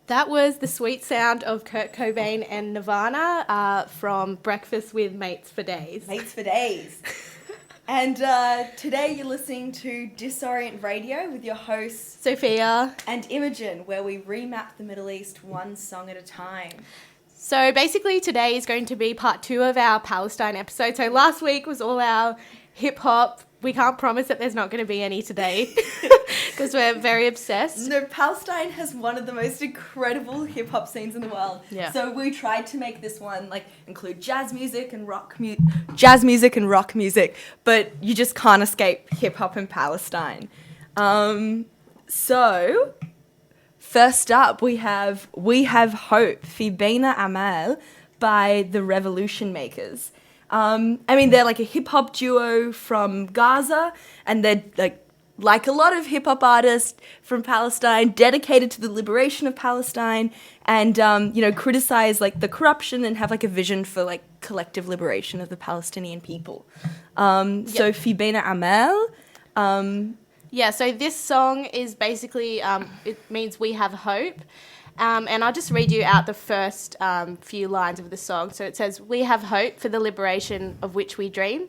That was the sweet sound of Kurt Cobain and Nirvana from Breakfast with Mates for Days. Mates for Days. And today you're listening to Disorient Radio with your hosts Sophia and Imogen, where we remap the Middle East one song at a time. So basically today is going to be part 2 of our Palestine episode. So last week was all our hip-hop. We can't promise that there's not going to be any today because we're very obsessed. No, Palestine has one of the most incredible hip-hop scenes in the world. Yeah. So we tried to make this one include jazz music and rock music, but you just can't escape hip-hop in Palestine. So first up we have Hope, Fi Beina Amal by the Revolution Makers. They're like a hip-hop duo from Gaza, and they're like a lot of hip-hop artists from Palestine, dedicated to the liberation of Palestine, and criticize the corruption and have a vision for collective liberation of the Palestinian people. So Fi Beina Amal. So this song is basically it means we have hope. And I'll just read you out the first few lines of the song. So it says, "We have hope for the liberation of which we dream.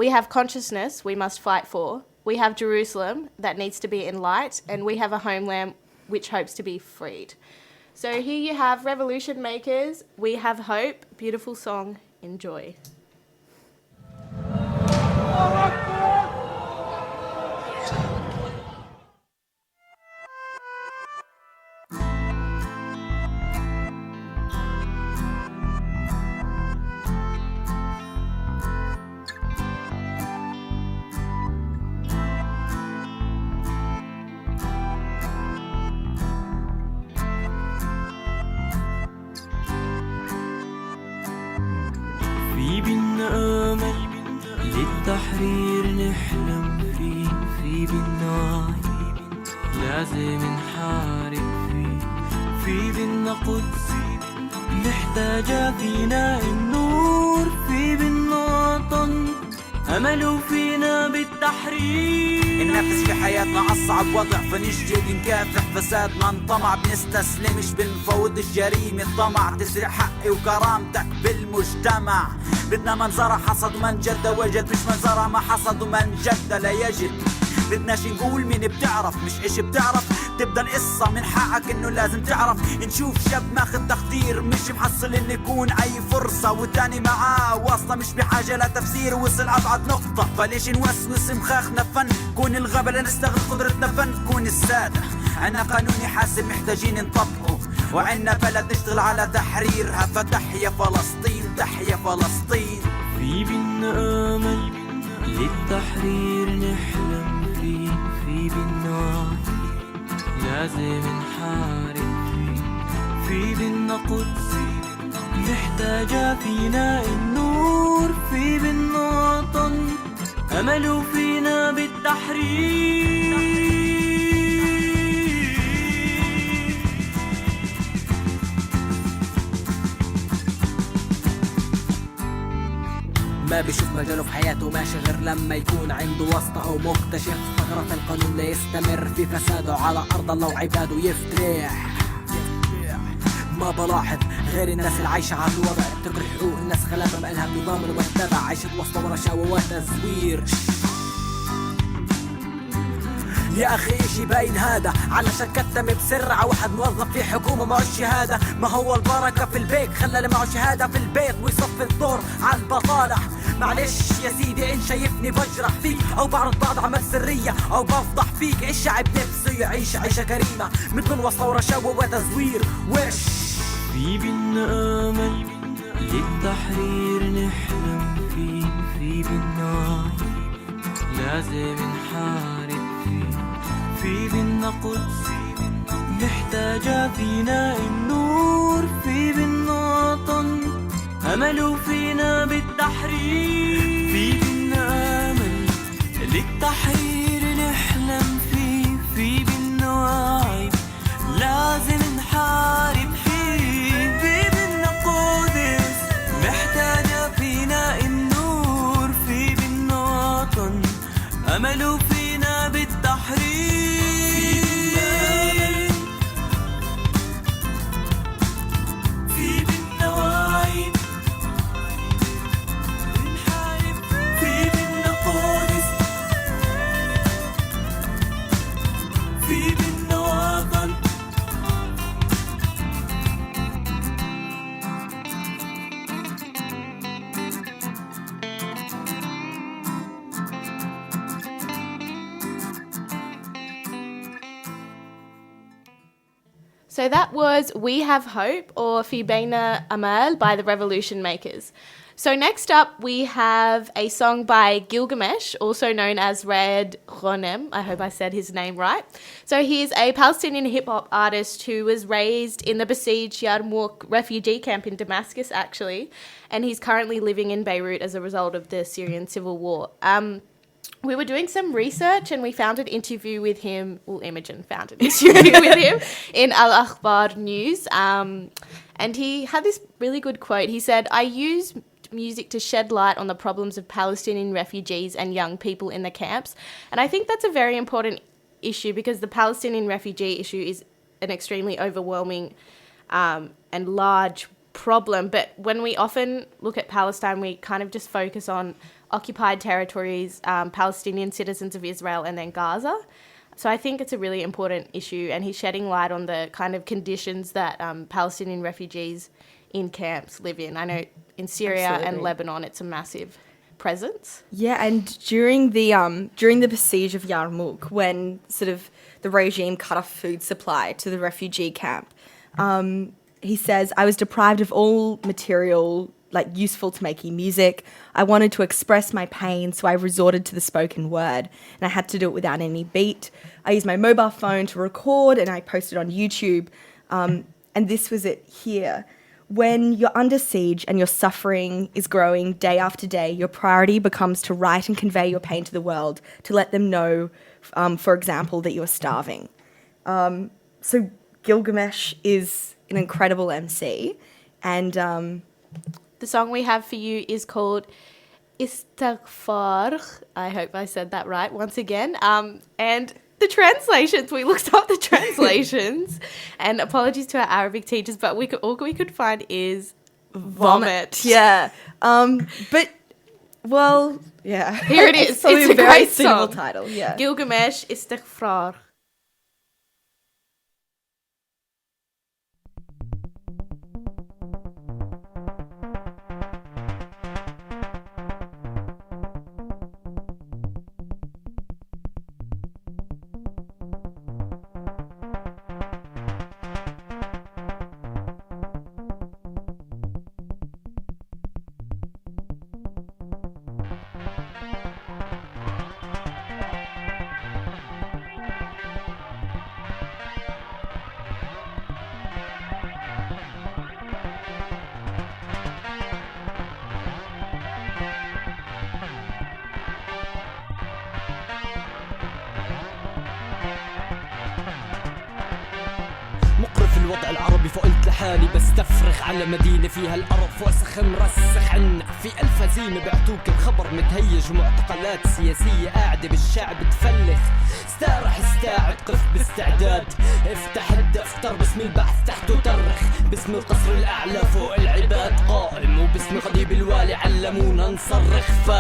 We have consciousness we must fight for. We have Jerusalem that needs to be in light. And we have a homeland which hopes to be freed." So here you have Revolution Makers, We Have Hope. Beautiful song. Enjoy. في بينا أمل للتحرير نحلم فيه، في بينا عيب لازم نحارب فيه، في بينا قدس محتاجة فينا النور، في بينا وطن أمل فينا بالتحرير. ننافس في حياتنا أصعب وضع فنجد نكافح فسادنا نطمع، بنستسلمش بنفوض الجريمة الطمع، تسرق حقي وكرامتك بالمجتمع. بدنا من زرع حصد ومن جد وجد، مش من زرع ما حصد ومن جد لا يجد. بدناش نقول مين بتعرف مش إيش بتعرف، تبدأ القصة من حقك إنه لازم تعرف. نشوف شاب ماخد تخدير مش محصل إنه يكون أي فرصة، والتاني معاه واصلة مش بحاجة لتفسير، وصل أبعد نقطة. فليش نوسوس مخاخنا فن، كون الغبا نستغل قدرتنا فن، كون السادة عنا قانون يحاسب محتاجين نطبقه، وعنا بلد نشتغل على تحريرها. فتحيا فلسطين تحيا فلسطين. في بينا أمل للتحرير نحلم فيه، في بينا عيب لازم نحارب فيه، في بينا قدس محتاجة فينا النور، في بينا وطن أمل فينا بالتحرير. ما بيشوف مجاله في حياته ماشي غير لما يكون عنده واسطة أو مكتشف ثغرة القانون ليستمر في فساده على أرض الله وعباده يفترح. ما بلاحظ غير الناس اللي عايشة على الوضع، بتكره حقوق الناس خلافة مالها بنظام المتبع، عايشة وسط ورشاوى وتزوير. يا أخي إشي باين هذا، علشان كتم بسرعة واحد موظف في حكومة معه الشهادة. ما هو البركة في البيت خلى اللي معه شهادة في البيت ويصف الدور على البطالة. معلش يا سيدي إن شايفني بجرح فيك أو بعرض بعض عمل سرية أو بفضح فيك، الشعب نفسه يعيش عيشة كريمة من دون وسط ورشاوى وتزوير. وش في بينا أمل للتحرير نحلم فيه، في بينا عيب لازم نحارب فيه، في بينا قدس محتاجة فينا النور، في بينا وطن أمل فينا بالتحرير. في بينا أمل للتحرير نحلم فيه، في بينا عيب لازم نحارب فيه، في بينا قدس محتاجة فينا النور، في بينا وطن أمل فينا بالتحرير. So that was We Have Hope, or Fi Beina Amal by the Revolution Makers. So next up, we have a song by Gilgamesh, also known as Red Ghonem. I hope I said his name right. So he's a Palestinian hip-hop artist who was raised in the besieged Yarmouk refugee camp in Damascus, actually, and he's currently living in Beirut as a result of the Syrian civil war. We were doing some research and we found an interview with him. Well, Imogen found an interview with him in Al Akhbar News. And he had this really good quote. He said, "I use music to shed light on the problems of Palestinian refugees and young people in the camps." And I think that's a very important issue because the Palestinian refugee issue is an extremely overwhelming and large problem. But when we often look at Palestine, we kind of just focus on occupied territories, Palestinian citizens of Israel, and then Gaza. So I think it's a really important issue, and he's shedding light on the kind of conditions that Palestinian refugees in camps live in. I know in Syria and Lebanon, it's a massive presence. Yeah, and during the besiege of Yarmouk, when sort of the regime cut off food supply to the refugee camp, he says, "I was deprived of all material useful to making music. I wanted to express my pain, so I resorted to the spoken word, and I had to do it without any beat. I used my mobile phone to record, and I posted on YouTube, and this was it here. When you're under siege and your suffering is growing day after day, your priority becomes to write and convey your pain to the world, to let them know, for example, that you're starving." So Gilgamesh is an incredible MC, and the song we have for you is called Istighfar. I hope I said that right once again. And the translations, we looked up the translations, and apologies to our Arabic teachers, but all we could find is vomit. Yeah. But, well, yeah. Here it is. It's a very great suitable song. title, yeah. Gilgamesh Istighfar. الوضع العربي فقلت لحالي بستفرغ على مدينة فيها القرف وسخ مرسخ عنا في ألف هزيمة بعتوك الخبر متهيج ومعتقلات سياسية قاعدة بالشعب تفلخ استارح استاعد قف باستعداد افتح الدفتر باسم البحث تحته ترخ باسم القصر الأعلى فوق العباد قائم وباسم غضيب الوالي علمونا نصرخ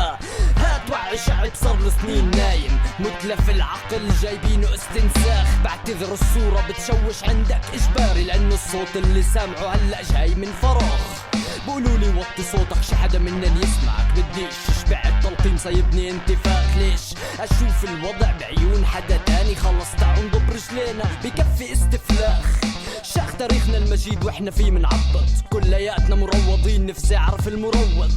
هات وعي شعب صار سنين نايم متلف العقل جايبينه استنساخ بعتذر الصورة بتشوش عندك إجباري لأنه الصوت اللي سامعه هلأ جاي من فراغ بقولولي وطي صوتك شي حدا منن يسمعك بديش شبع التلقيم صيبني انتفاخ ليش أشوف الوضع بعيون حدا تاني خلص تعال نضب رجلينا بكفي استفلاخ شاخ تاريخنا المجيد واحنا فيه منعبط كلياتنا مروضين نفسي اعرف المروض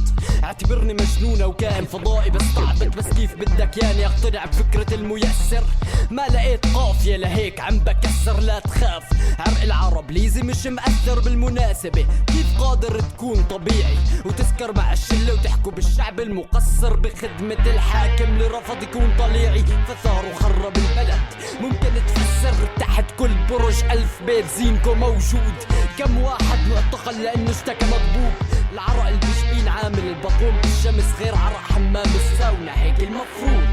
اعتبرني مجنونة وكائن فضائي بس تعبت بس كيف بدك ياني اقتنع بفكرة الميسر ما لقيت قافية لهيك عم بكسر لا تخاف عرق العرب ليزي مش مأثر بالمناسبة كيف قادر تكون طبيعي وتسكر مع الشلة وتحكوا بالشعب المقصر بخدمة الحاكم اللي رفض يكون طليعي فثار وخرب البلد ممكن تفسر تحت كل برج 1000 بيت زينكو موجود كم واحد معتقل لانه اشتكى مضبوب العرق اللي بيشبين عامل البقوم بالشمس غير عرق حمام الساونا هيك المفروض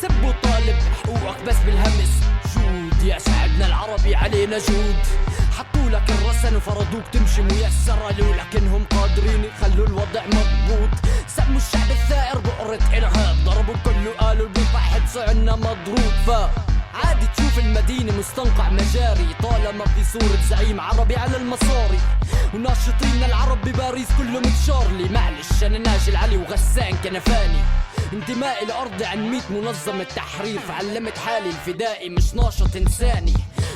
سبوا طالب حقوقك بس بالهمس جود يا شعبنا العربي علينا جود حطوا لك الرسن وفرضوك تمشي ميسر قالوا لك انهم قادرين يخلوا الوضع مضبوط سموا الشعب الثائر بقرة ارهاب ضربوا كله قالوا البطاحة صعنا مضروب عادي تشوف المدينة مستنقع مجاري طالما في صورة زعيم عربي على المصاري وناشطين العرب بباريس كلهم تشارلي معلش انا ناجي العلي وغسان كنفاني انتمائي لأرضي عن 100 منظمة تحرير، فعلمت حالي الفدائي مش ناشط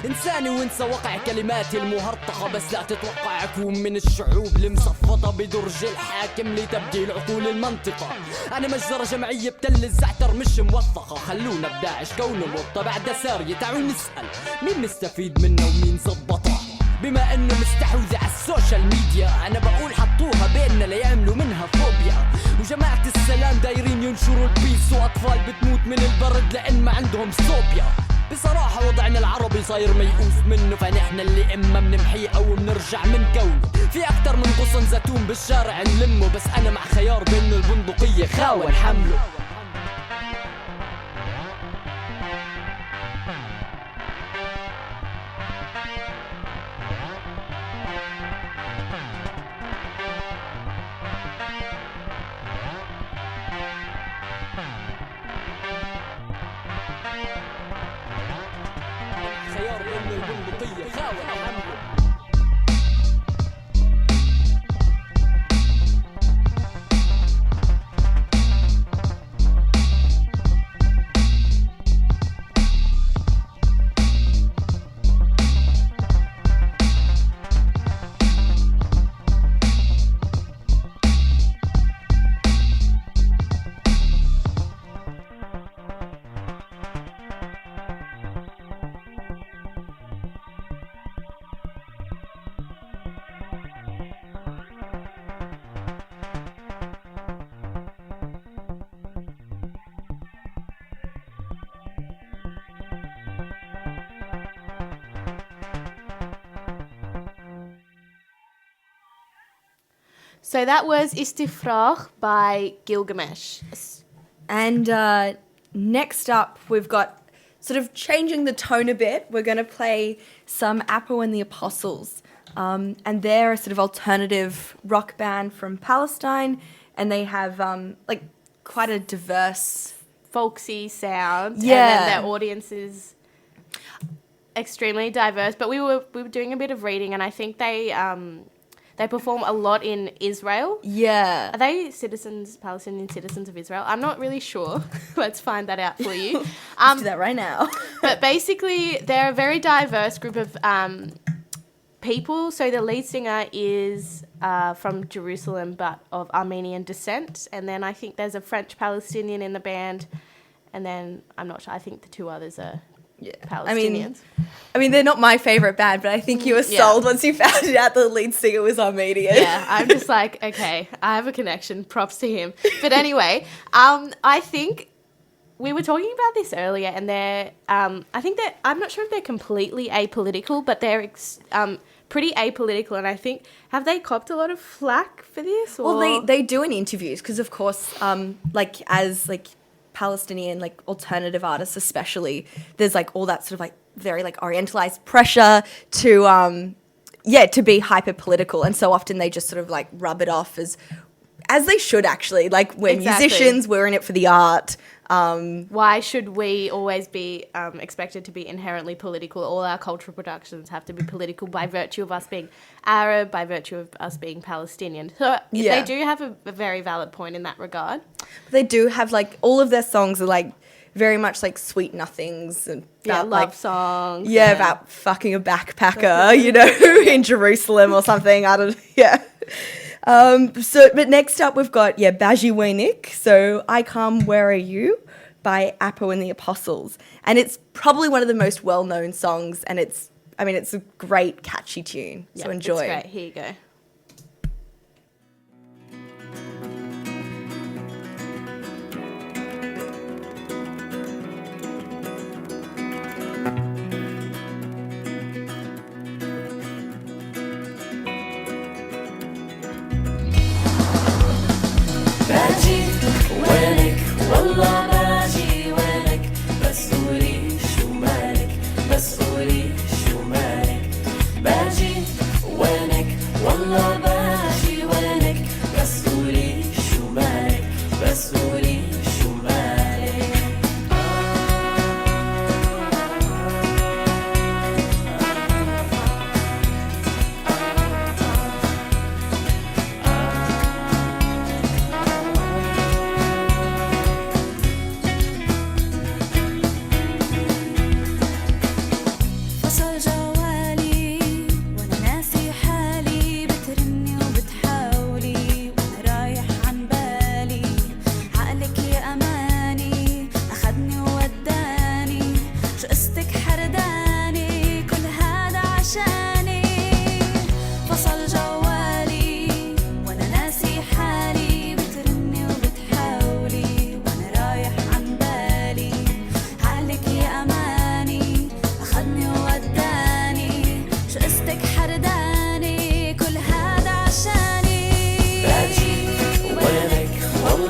إنساني وانسى وقع كلماتي المهرطقة، بس لا تتوقع أكون من الشعوب المصفطة بدرج الحاكم لتبديل عقول المنطقة. أنا مجزرة جمعية بتل الزعتر مش موثقة، خلونا بداعش كونه مرتبع دسارية. تعالوا نسأل مين مستفيد منه ومين زبطه، بما انه مستحوذ على السوشيال ميديا. انا بقول حطوها بيننا ليعملوا منها فوبيا، وجماعة السلام دايرين ينشروا البيس، واطفال بتموت من البرد لان ما عندهم صوبيا. بصراحة وضعنا العربي صاير ميؤوس منه، فنحن اللي اما بنمحيه او بنرجع من كونه. في اكتر من غصن زيتون بالشارع نلمه، بس انا مع خيار بانه البندقية خاول حمله. خيار بانه البندقية خاول حمله. So that was Istifrach by Gilgamesh. And next up, we've got sort of changing the tone a bit. We're going to play some Apo and the Apostles. And they're a sort of alternative rock band from Palestine. And they have like quite a diverse... Folksy sound. Yeah. And then their audience is extremely diverse. But we were doing a bit of reading, and I think they perform a lot in Israel. Yeah. Are they Palestinian citizens of Israel? I'm not really sure. Let's find that out for you. Let's do that right now. But basically, they're a very diverse group of people. So the lead singer is from Jerusalem, but of Armenian descent. And then I think there's a French Palestinian in the band. And then I'm not sure. I think the two others are Palestinians. I mean, they're not my favourite band, but I think you were sold once you found out the lead singer was Armenian. Yeah, I'm just like, okay, I have a connection. Props to him. But anyway, I think we were talking about this earlier, and they're, I think that I'm not sure if they're completely apolitical, but they're pretty apolitical. And I think, have they copped a lot of flack for this? Or? Well, they do in interviews because, of course, as Palestinian alternative artists especially, there's all that sort of very orientalized pressure to be hyper political, and so often they just sort of rub it off as they should actually, we're musicians, we're in it for the art. Why should we always be expected to be inherently political? All our cultural productions have to be political by virtue of us being Arab, by virtue of us being Palestinian. So they do have a very valid point in that regard. They do have all of their songs are very much sweet nothings and about, love songs. Yeah, about fucking a backpacker, in Jerusalem or something. I don't. Yeah. But next up we've got Baji Wenik. So I Come, Where Are You by Apo and the Apostles, and it's probably one of the most well-known songs, and it's a great catchy tune. So enjoy. It's great. Here you go. والله باجي وينك، بس قولي شو مالك، بس قولي شو مالك. باجي وينك والله باجي وينك، بس قولي شو مالك، بس قولي شو مالك.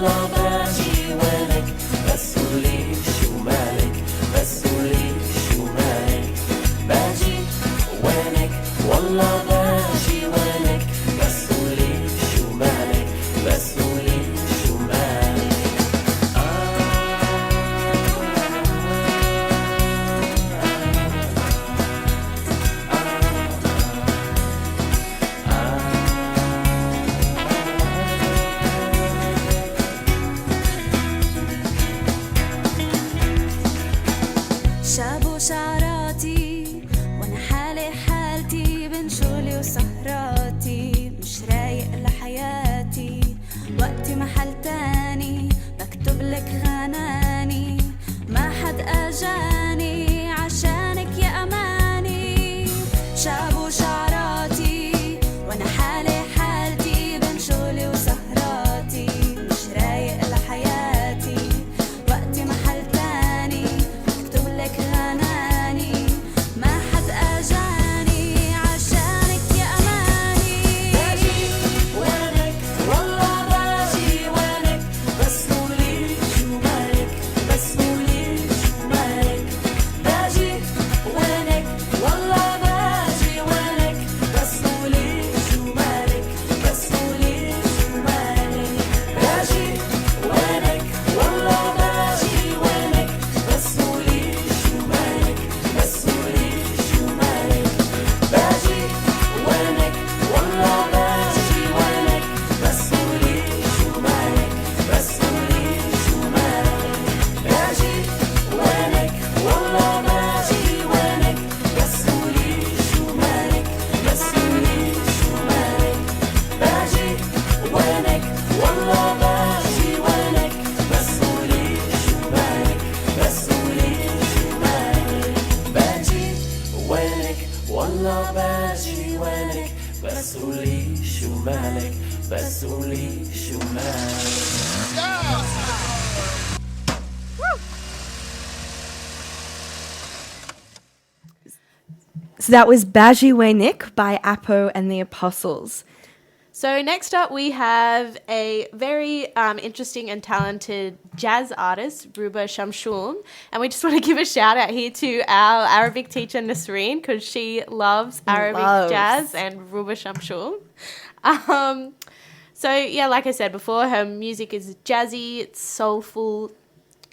والله باجي وينك بس قولي شو مالك بس قولي شو مالك باجي وينك والله باجي وينك بس قولي شو مالك بس قولي شو مالك شابوا شعراتي وانا حالي حالتي بين شغلي وسهراتي مش رايق لحياتي وقتي محل تاني بكتب لك غناني ما حد اجاني عشانك يا اماني شابوا شعراتي وانا حالي حالتي بين شغلي وسهراتي مش رايق لحياتي وقتي محل تاني بكتب لك غناني ما حد اجاني عشانك يا اماني باجي وينك والله باجي وينك بس قولي شو مالك بس قولي شو مالك باجي وينك والله باجي وينك بس قولي شو مالك بس قولي شو مالك باجي وينك والله باجي وينك بس قولي شو مالك بس قولي شو مالك باجي وينك والله باجي وينك بس قولي شو مالك بس قولي شو مالك باجي وينك والله باجي وينك بس قولي شو مالك بس قولي شو مالك باجي وينك والله باجي وينك بس قولي شو مالك بس قولي شو مالك باجي وينك والله باجي وينك بس قولي شو مالك بس قولي شو مالك So that was Baji Wenik by Apo and the Apostles. So next up, we have a very interesting and talented jazz artist, Ruba Shamshul. And we just want to give a shout out here to our Arabic teacher, Nasreen, because she loves Arabic jazz and Ruba Shamshul. So, yeah, like I said before, her music is jazzy, it's soulful,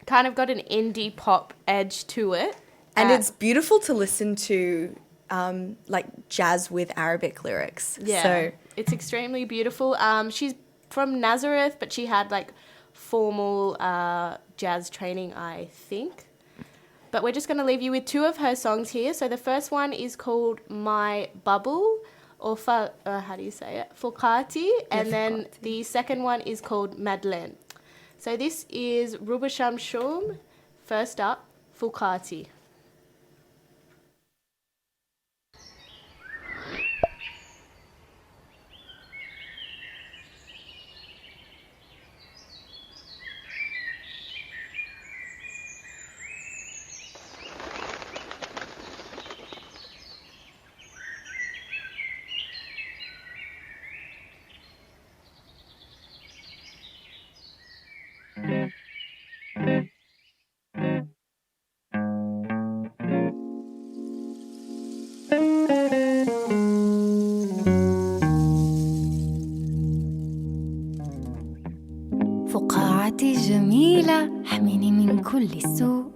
kind of got an indie pop edge to it. And it's beautiful to listen to, like jazz with Arabic lyrics. Yeah, So it's extremely beautiful. She's from Nazareth, but she had like formal jazz training, I think. But we're just going to leave you with two of her songs here. So the first one is called My Bubble, or how do you say it? Fukati. And then the second one is called Madeleine. So this is Ruba Shamshul. First up, Fukati. فقاعتي جميلة احميني من كل سوء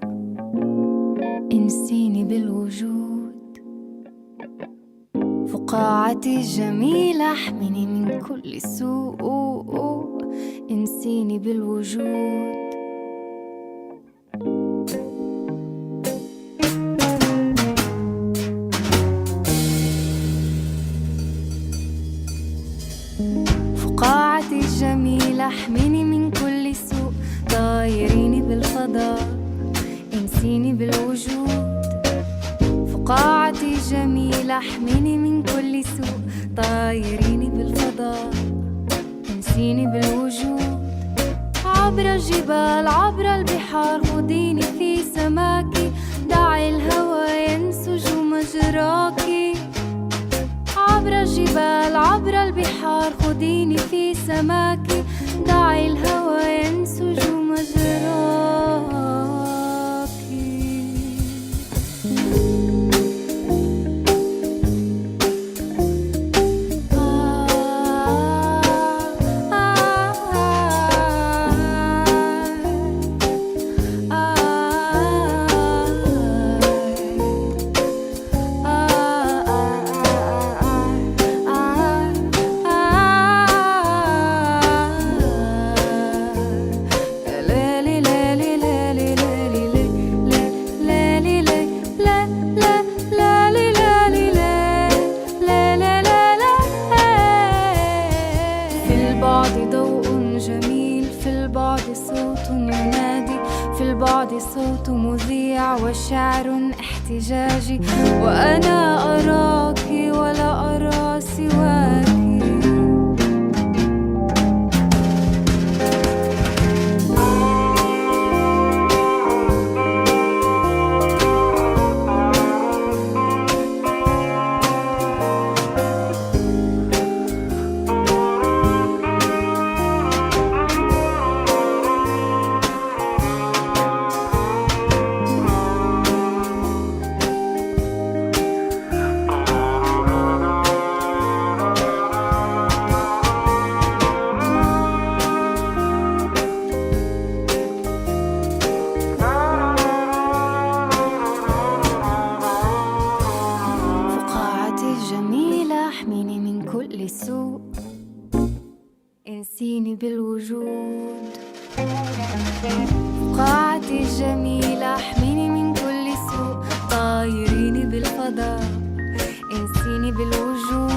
انسيني بالوجود فقاعتي جميلة احميني من كل سوء انسيني بالوجود فقاعتي جميلة احميني من كل سوء طايريني بالفضاء انسيني بالوجود فقاعتي جميلة احميني من كل سوء طايريني بالفضاء انسيني بالوجود عبر الجبال عبر البحار خديني في سماكي دعي الهوى ينسج مجراكي عبر الجبال عبر البحار البحار خديني في سماكي دعي الهوى ينسج مجراكي صوت مذيع وشعر احتجاجي وأنا أراك ولا أرى سواك انسيني بالوجود فقاعتي الجميلة احميني من كل سوء طايريني بالفضاء انسيني بالوجود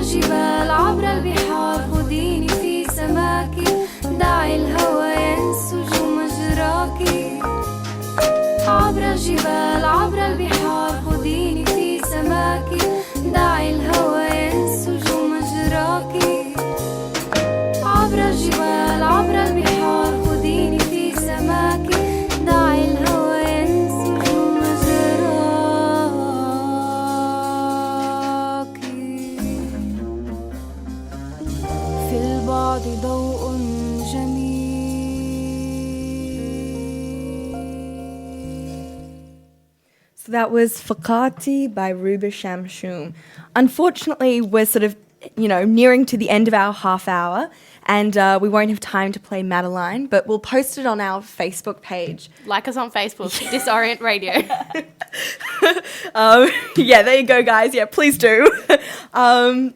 الجبال عبر البحار خديني في سماكي دعي الهوى ينسج مجراكي عبر الجبال عبر البحار خديني في سماكي دعي الهوى ينسج مجراكي عبر الجبال عبر البحار خديني في سماكي دعي الهوى ينسج البعد ضوء So that was Fakati by Ruba Shamshum. Unfortunately, we're sort of, nearing to the end of our half hour, and we won't have time to play Madeline, but we'll post it on our Facebook page. Like us on Facebook, Disorient Radio. Yeah, there you go, guys. Yeah, please do. So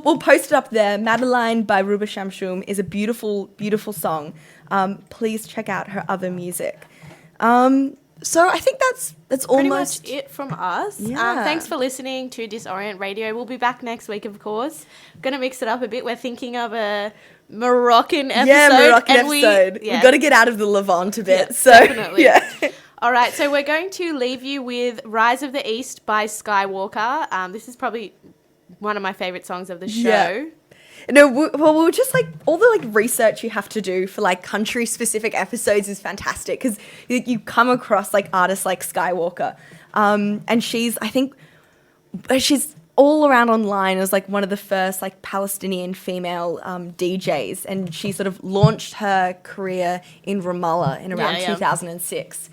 we'll post it up there. Madeline by Ruba Shamshum is a beautiful, beautiful song. Please check out her other music. So I think that's almost pretty much it from us. Yeah. Thanks for listening to Disorient Radio. We'll be back next week, of course. Going to mix it up a bit. We're thinking of a Moroccan episode. Yeah, Moroccan episode. We've got to get out of the Levant a bit. Yeah, so definitely. Yeah. All right, so we're going to leave you with Rise of the East by Skywalker. This is probably one of my favourite songs of the show. Yeah. No, we were just all the research you have to do for country specific episodes is fantastic because you come across artists like Skywalker, and she's all around online as one of the first Palestinian female DJs, and she sort of launched her career in Ramallah in around 2006.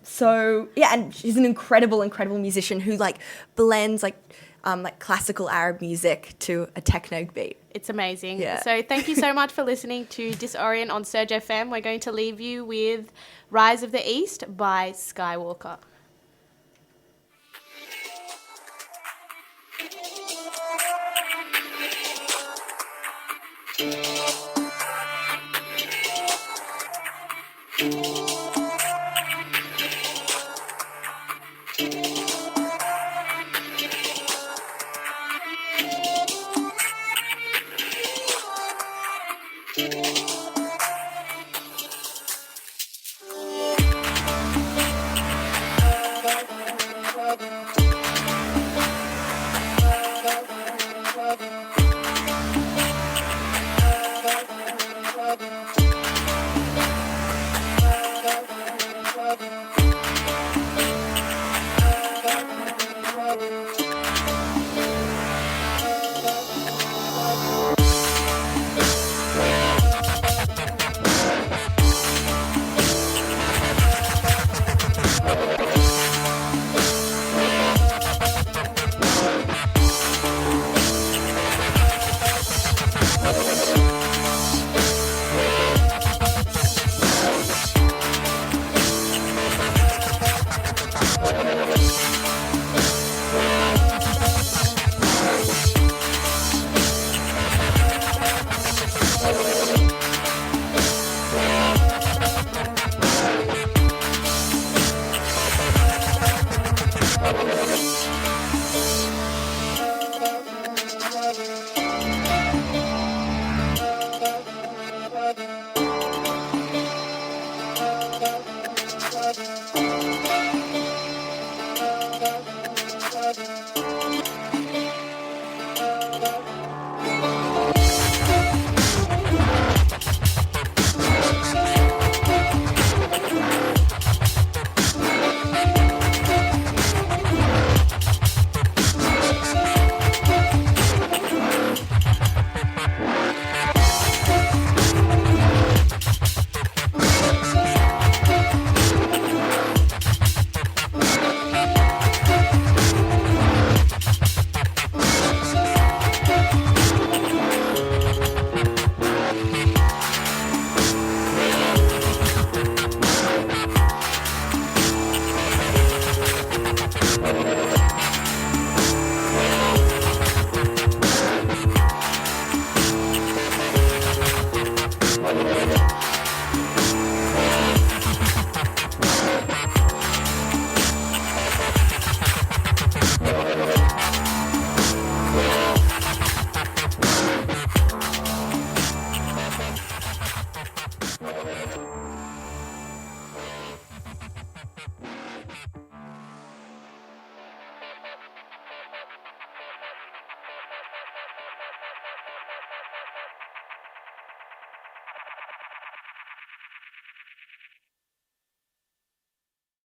So yeah, and she's an incredible musician who blends classical Arab music to a techno beat. It's amazing. Yeah. So thank you so much for listening to Disorient on Surge FM. We're going to leave you with Rise of the East by Skywalker.